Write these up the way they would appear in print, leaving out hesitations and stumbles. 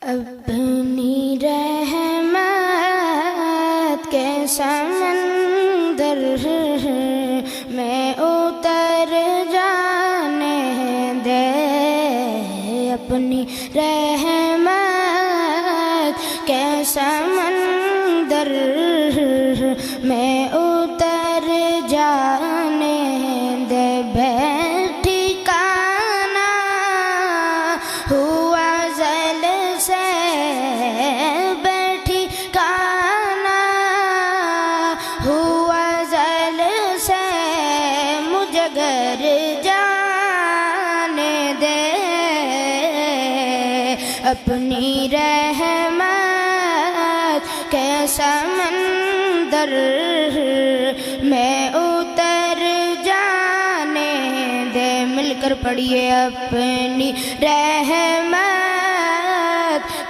اپنی رحمت کے سمندر میں اتر جانے دے، اپنی رحمت کے سمندر میں اتر جانے دے، ٹھکانا ہوا زل سے ٹھکانا ہوا زل سے مجھے گھر جانے دے، اپنی رحمت کے سمندر میں اتر جانے دے۔ مل کر پڑھیے، اپنی رحمت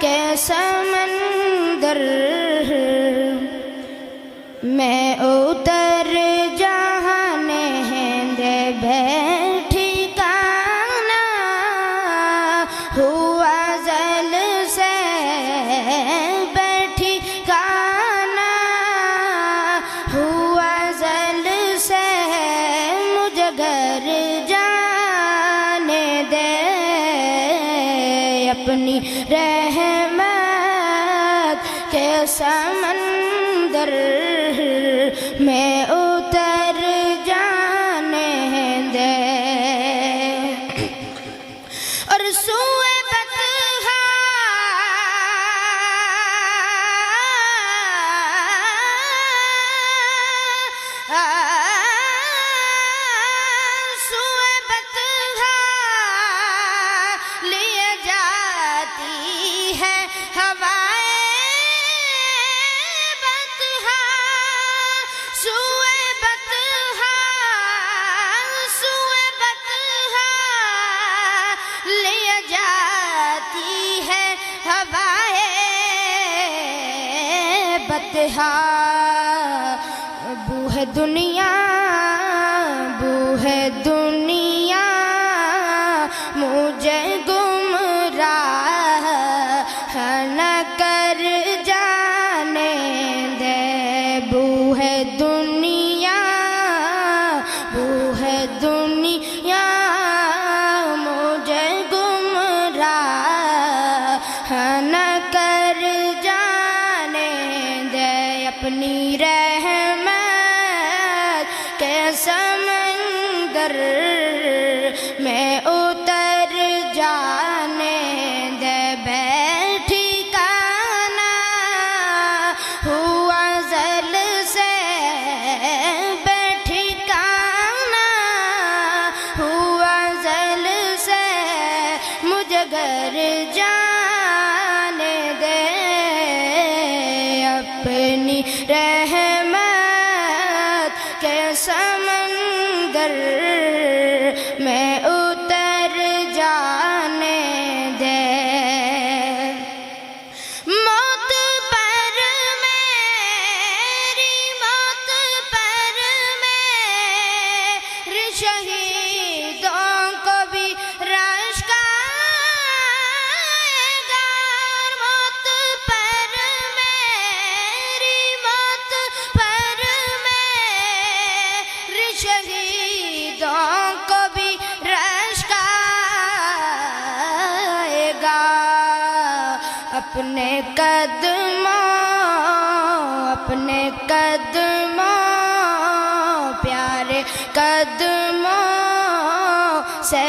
کے سمندر میں اتر جانے دے، ٹھکانا ہوا زل سے ٹھکانا ہوا زل سے مجھے گھر جانے دے، اپنی رحمت کے سمندر میں اتر جانے دے۔ اور سوئے بطحا سوئے بطحا لیے جاتی ہے ہوائے بطحا، سوئے بطحا سوئے بطحا لیے جاتی ہے ہوائے بطحا، بو ہے دنیا بو ہے دنیا مجھے گمراہ نہ کر جانے دے، بو ہے دنیا بو ہے دنیا مجھے گمراہ نہ کر جانے دے، اپنی رحمت کے سمندر میں اتر جانے دے، ٹھکانا ہوا زل سے ٹھکانا ہوا زل سے مجھے گھر جانے دے، اپنی رحمت کے سمندر میں اتر جانے دے۔ موت پر میری موت پر میرے شہیدوں کو بھی رش کا موت پر میری موت پر میرے شہیدوں کو بھی رش کا اپنے قدموں پیارے قدموں سے